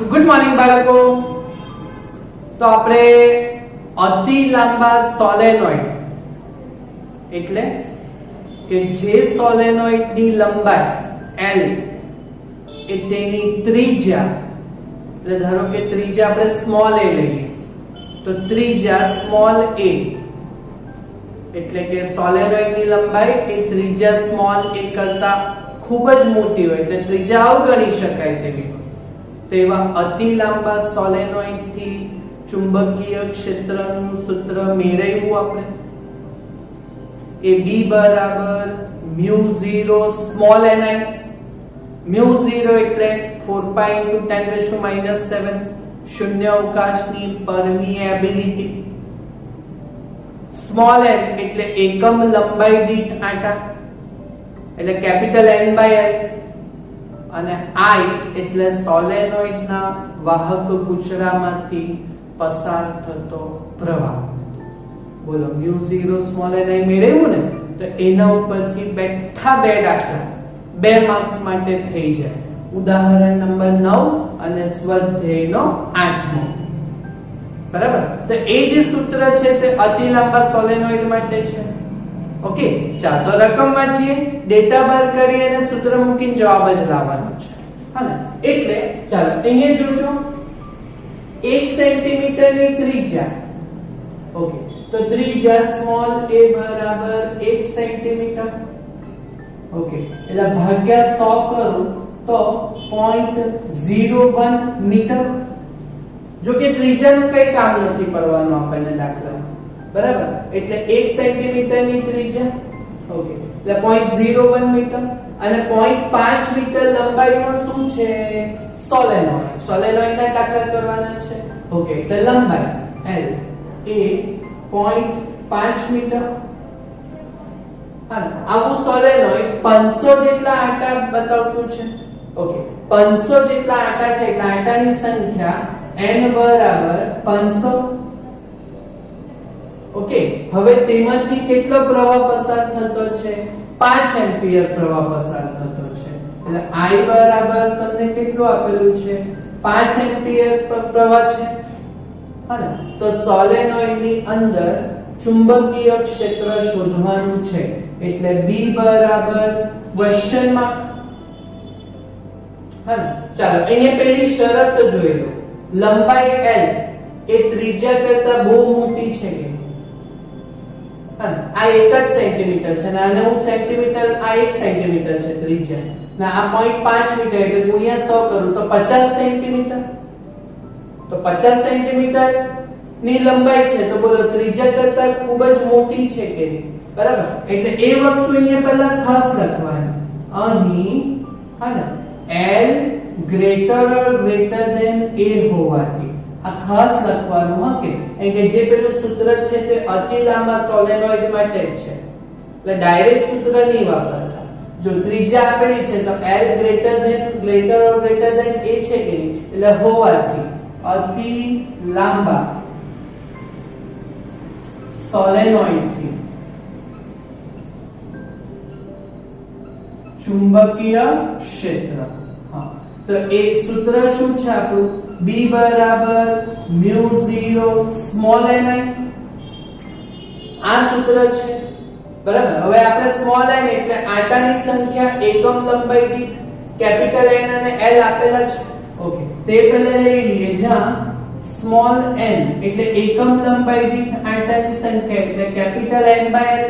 Good morning બાળકો. તો આપણે અતિ લાંબા સોલેનોઇડ એટલે કે જે સોલેનોઇડ ની લંબાઈ L એ તેની ત્રિજ્યા, એટલે ધારો કે ત્રિજ્યા આપણે સ્મોલ a લઈએ તો ત્રિજ્યા સ્મોલ a એટલે કે સોલેનોઇડ ની લંબાઈ એ ત્રિજ્યા સ્મોલ a કરતા ખૂબ જ મોટી હોય એટલે ત્રિજ્યા અવગણી શકાય તેવી તેવા અતિ લાંબા સોલેનોઇડ થી ચુંબકીય ક્ષેત્રનું સૂત્ર મેળવ્યું આપણે. એ B બરાબર μ0 સ્મોલ ni. μ0 એટલે 4 પાઈ * 10⁻⁷ શૂન્ય અવકાશની પરમિએબિલિટી. સ્મોલ n એટલે એકમ લંબાઈ દીઠ આંટા એટલે કેપિટલ N/L અને I એટલે સોલેનોઇડના વાહક પૂંછડામાંથી પસાર થતો પ્રવાહ. બોલો μ0 સ્મોલ ni મેળવ્યું ને તો એના ઉપરથી બેઠા બે દાખલા 2 માર્ક્સ માટે થઈ જાય. ઉદાહરણ નંબર 9 અને સ્વાધ્યાયનો 8મો. બરાબર. તો એ જે સૂત્ર છે તે અતિ લાંબા સોલેનોઇડ માટે છે. ઓકે, ચાલો તો રકમ વાંચીએ, ડેટા બાર કરી અને સૂત્ર મૂકીને જવાબ જ લાવવાનો છે. હા, એટલે ચાલો અહીંયા જોજો 1 સેન્ટીમીટર ની ત્રિજ્યા. ઓકે, તો ત્રિજ્યા સ્મોલ a બરાબર 1 સેન્ટીમીટર. ઓકે, એટલે ભાગ્યા 100 કરું તો 0.01 મીટર. જો કે ત્રિજ્યાનું કઈ કામ નથી પડવાનું આપણને દાખલા. બરાબર, એટલે 1 સેન્ટીમીટર ની ત્રિજ્યા. ઓકે, એટલે 0.01 મીટર અને 0.5 મીટર લંબાઈનો શું છે? સોલેનોઇડ. સોલેનોઇડના દાખલા કરવાના છે. ઓકે, એટલે લંબાઈ L એ 0.5 મીટર. આવું સોલેનોઇડ 500 જેટલા આંટા બતાવતું છે. ઓકે, 500 જેટલા આંટા છે એટલે આંટાની સંખ્યા n બરાબર 500. ઓકે, હવે તેમાંથી કેટલો પ્રવાહ પસાર થતો છે? 5 એમ્પિયર પ્રવાહ પસાર થતો છે. એટલે I બરાબર તમને કેટલું આપેલું છે? 5 એમ્પિયર પ્રવાહ છે. હા, તો સોલેનોઇડ ની અંદર ચુંબકીય ક્ષેત્ર શોધવાનું છે. એટલે B બરાબર ક્વેશ્ચન માર્ક. હા, ચાલો અહીંયા પહેલી શરત જોઈ લો. લંબાઈ L એ ત્રિજ્યા કરતા બહુ મોટી છે કે આ 1 જ સેન્ટીમીટર છે અને 9 સેન્ટીમીટર, આ 1 સેન્ટીમીટર છે ત્રિજ્યા ના આ 0.5 મીટર એટલે ગુણ્યા 100 કરું તો 50 સેન્ટીમીટર. તો 50 સેન્ટીમીટર ની લંબાઈ છે તો બોલો ત્રિજ્યા કરતા ખૂબ જ મોટી છે કે નહીં? બરાબર, એટલે એ વસ્તુ અહીંયા પહેલા ખાસ લખવાની. અહીં હા ને L ગ્રેટર ધેન a હોવાથી આ ખાસ લખવાનું. હા કે એટલે જે પેલું સૂત્ર છે તે અતિ લાંબા સોલેનોઇડ માટે જ છે એટલે ડાયરેક્ટ સૂત્ર નહીં વાપરતા. જો ત્રિજ્યા આપેલી છે તો L ગ્રેટર ધેન a છે કે નહીં એટલે હોવાથી અતિ લાંબા સોલેનોઇડ થી ચુંબકીય ક્ષેત્ર. હા, તો એ સૂત્ર શું છે આપણું? B બરાબર μ0 સ્મોલ ni. આ સૂત્ર છે. બરાબર, હવે આપણે સ્મોલ n એટલે આંટાની સંખ્યા એકમ લંબાઈ દીઠ કેપિટલ N અને L આપેલા છે. ઓકે, તે પહેલા લઈ લઈએ જ્યાં સ્મોલ n એટલે એકમ લંબાઈ દીઠ આંટાની સંખ્યા એટલે કેપિટલ N/L.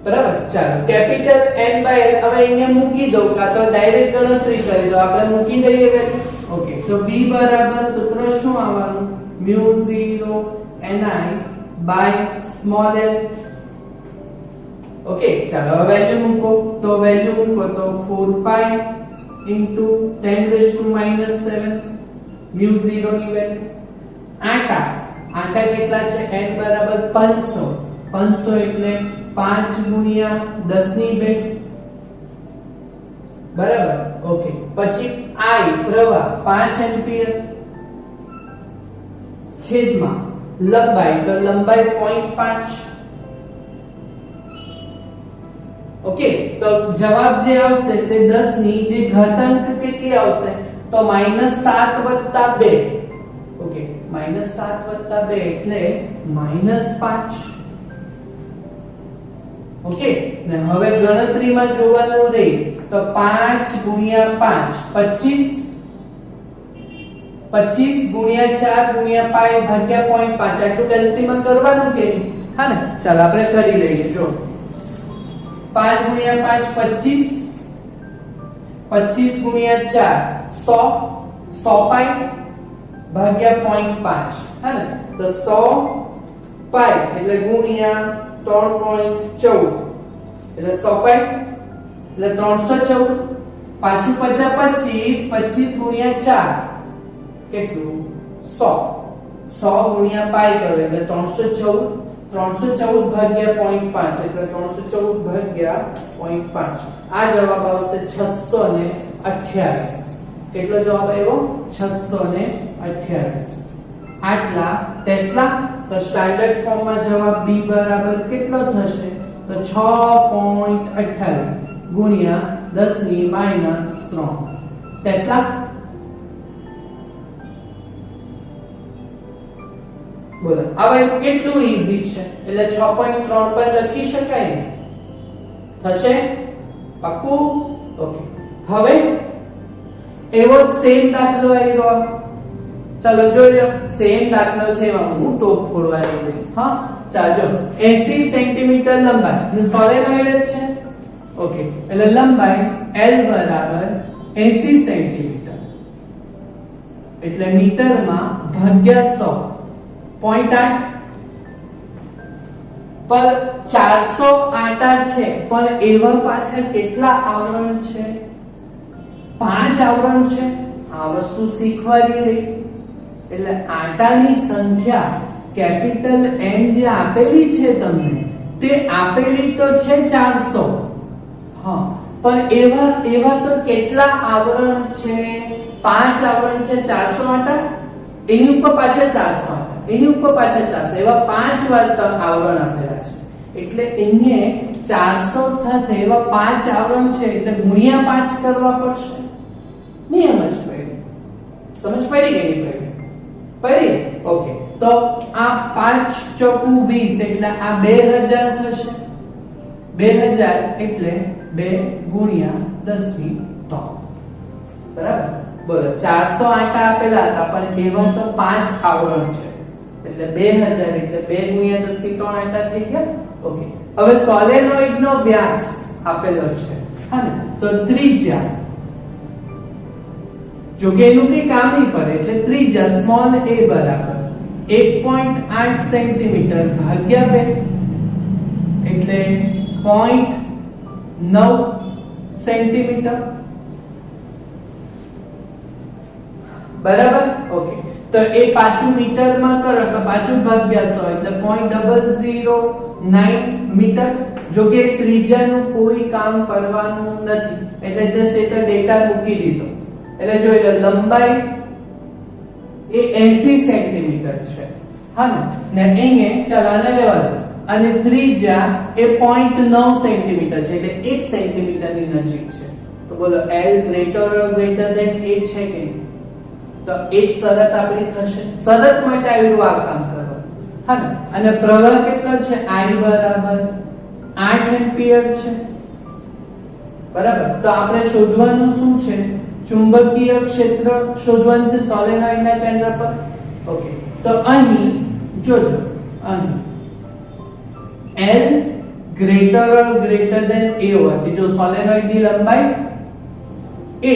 બરાબર, ચાલો કેપિટલ N/L હવે અહીંયા મૂકી દો કાં તો ડાયરેક્ટ ગણતરી કરી દો. આપણે મૂકી દઈએ વેલ્યુ. ઓકે, તો B બરાબર સૂત્ર શું આવવાનું? μ0 ni સ્મોલ l. ઓકે, ચાલો હવે વેલ્યુ મૂકો. તો વેલ્યુ મૂકો તો 4 પાઈ * 10⁻⁷ μ0 ની વેલ્યુ. આંટા કેટલા છે? n બરાબર 500. 500 એટલે 5 ગુણ્યા 10⁻². બરાબર. ઓકે, પછી I પ્રવાહ 5 એમ્પિયર છેદમાં લંબાઈ તો લંબાઈ 0.5. ઓકે, તો જવાબ જે આવશે તે 10 ની જે ઘાતાંક કેટલી આવશે તો -7 + 2, ઓકે, -7 + 2 એટલે -5. ઓકે, ને હવે ગણતરીમાં જોવાનું રહે તો 5 × 5 25, 25 × 4 × પાઈ ભાગ્યા 0.5. આટલું કેલ્સીમાં કરવાનું કે નહીં? હા ને, ચાલ આપણે કરી લઈએ. જો 5 × 5 25, 25 × 4 100, 100 પાઈ ભાગ્યા 0.5. હા ને, તો 100 પાઈ એટલે ગુણ્યા 3.14 એટલે 100 પાઈ એટલે 314. પાછું 50 25, 25 × 4 કેટલું? 100, 100 × પાઈ કરો એટલે 314, 314 ભાગ્યા 0.5 એટલે 314 ભાગ્યા 0.5. આ જવાબ આવશે 628. કેટલો જવાબ આવ્યો? 628. આટલા ટેસ્લા. તો સ્ટાન્ડર્ડ ફોર્મમાં જવાબ B બરાબર કેટલો થશે? તો 6.28 ગુણ્યા 10⁻³ ટેસ્લા. બોલો આ ભાઈ કેટલું ઈઝી છે, એટલે 6.3 પર લખી શકાય ને? થશે પાક્કું? ઓકે, હવે એવો સેમ દાખલો આવ્યો. ચાલો જોઈ લો. સેમ દાખલો છે, એમાં હું ટોપ ફોડવા દઉં. હા, ચાલો 80 સેન્ટીમીટર લંબાઈ સોલેનોઇડ જ છે. ઓકે, એટલે લંબાઈ L બરાબર 80 સેન્ટીમીટર એટલે મીટરમાં ભાગ્યા 100, 0.8 પર 400 આટા છે, પણ એવા પાછળ કેટલા આવરણ છે? 5 આવરણ છે. આ વસ્તુ શીખવાની રહી. એટલે આટાની સંખ્યા કેપિટલ N જે આપેલી છે તમને, તે આપેલી તો છે 400. હા, પણ એવા તો કેટલા આવરણ છે? 5 આવરણ છે. 400 આટા, એની ઉપર પાછળ 400 આટા, એની ઉપર પાછળ 400, એવા 5 વાર આવરણ આપેલા છે. એટલે એને 400 સાથે એવા 5 આવરણ છે એટલે ગુણ્યા 5 કરવા પડશે. નિયમ જ પડી. સમજ પડી કે નહીં પડી? પડી. ઓકે, તો આ 5 ચોકુ 20 એટલે આ 2000 થશે. 2000 એટલે 2 ગુણ્યા 10⁻³ બરાબર. બોલો 400 આટા આપેલા હતા, પણ એવા તો 5 આવરણ છે એટલે 2000 એટલે 2 ગુણ્યા 10⁻³ આટા થઈ ગયા. ઓકે, હવે સોલેનોઇડ નો વ્યાસ આપેલો છે. હા ને, તો ત્રિજ્યા, જો કે એનું કઈ કામ નહીં પડે એટલે ત્રિજ્યા સ્મોલ a બરાબર 1.8 સેન્ટીમીટર ભાગ્યા 2 એટલે 0.9 સેન્ટીમીટર બરાબર. ઓકે, તો એ પાછું મીટરમાં કરો તો પાછું ભાગ્યા 100 એટલે 0.009 મીટર. જો કે ત્રિજ્યાનું કોઈ કામ કરવાનું નથી એટલે જસ્ટ એ તો ડેટા મૂકી દીધો. એટલે જોઈ લો લંબાઈ એ 80 સેન્ટીમીટર છે. હા ને અહીંયા ચાલ આને લેવા દો. અને ત્રિજ્યા એ 0.9 સેન્ટીમીટર છે એટલે 1 સેન્ટીમીટરની નજીક છે. તો બોલો L ગ્રેટર ધેન a છે કે નહીં? તો એક શરત આપણી થશે. શરત માટે આવ્યું આ કામ કરો. હા ને, અને પ્રવાહ કેટલો છે? I બરાબર 8 એમ્પિયર છે બરાબર. તો આપણે શોધવાનું શું છે? ચુંબકીય ક્ષેત્ર શોધવાનું છે સોલેનોઇડના કેન્દ્ર પર. ઓકે, તો અહીં જોજો, અહીં L ગ્રેટર ધેન a હોવાથી જો સોલેનોઇડની લંબાઈ a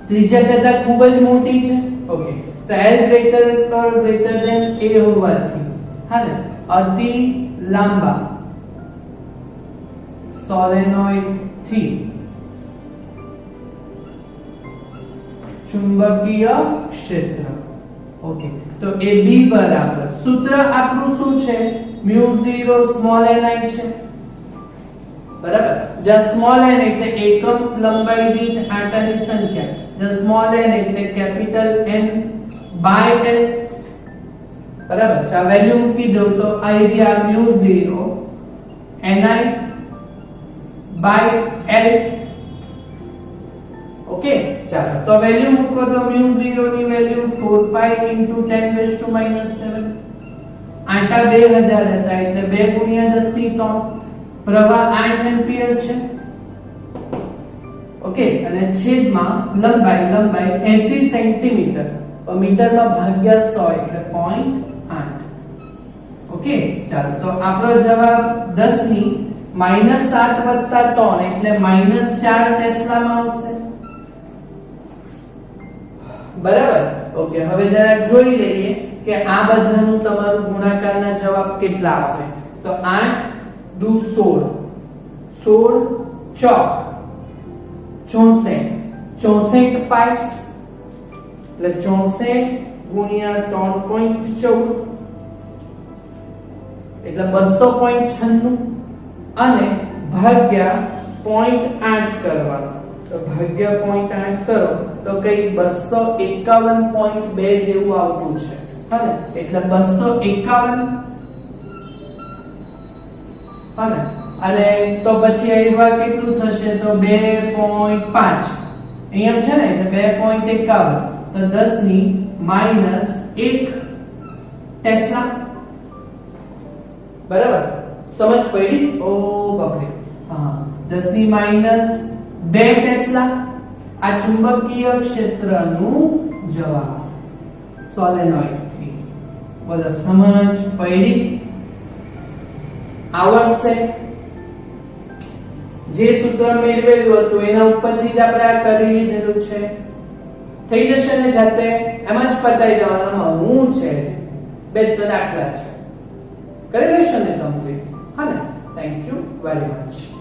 ત્રિજ્યા કરતા ખૂબ જ મોટી છે. ઓકે, તો L ગ્રેટર ધેન a હોવાથી હા ને અતિ લાંબા સોલેનોઇડ થી ચુંબકીય ક્ષેત્ર. ઓકે, તો એ B બરાબર સૂત્ર આપણું શું છે? μ0 સ્મોલ ni છે બરાબર. જ્યાં સ્મોલ n એટલે એકમ લંબાઈ દીઠ આંટાની સંખ્યા, જ્યાં સ્મોલ n એટલે કેપિટલ N બાય L બરાબર. ચાલો વેલ્યુ મૂકી દો તો આ area μ0 ni by L. Okay, okay ચાલો તો વેલ્યુ મૂકો તો μ0 ની વેલ્યુ 4 pi * 10⁻⁷ આટા 2000 હતા એટલે 2 * 10⁻³ પ્રવાહ 8 એમ્પિયર છે ઓકે અને છેદમાં લંબાઈ 80 સેન્ટીમીટર મીટરમાં ભાગ્યા 100 એટલે 0.8 ઓકે ચાલો તો આપણો જવાબ 10 ની -7 + 3 એટલે -4 ટેસ્લામાં આવશે બરાબર ઓકે હવે જરા જોઈ લઈએ કે આ બધાનું તમારું ગુણાકારના જવાબ કેટલા આવશે તો 8 દુ 16 16 ચોક 64 64 પાઈ એટલે 64 ગુણ્યા 3.14 એટલે 200.96 અને ભાગ્યા 0.8 કરવાનો તો ભાગ્યા 0.8 કરો તો કઈ 251.2 જેવું આવતું છે હને એટલે 251 હને અને તો પછી અહીંયા કેટલું થશે તો 2.5 અહીંયા છે ને એટલે 2.51 તો 10 ની -1 ટેસ્લા બરાબર સમજ પડી ઓ બાપરે હા 10 ની -2 ટેસ્લા આ ચુંબકીય ક્ષેત્રનું જવાબ સોલેનોઇડ થી બોલો સમજ પડી આવડશે જે સૂત્ર મેળવેલું હતું એના ઉપરથી જ આપણે આ કરી લીધેલું છે થઈ જશે ને જાતે એમ જ પતાઈ દેવાનું હું છે બે દાખલા છે કરી લેશો ને કમ્પ્લીટ હા ને થેન્ક યુ વેરી મચ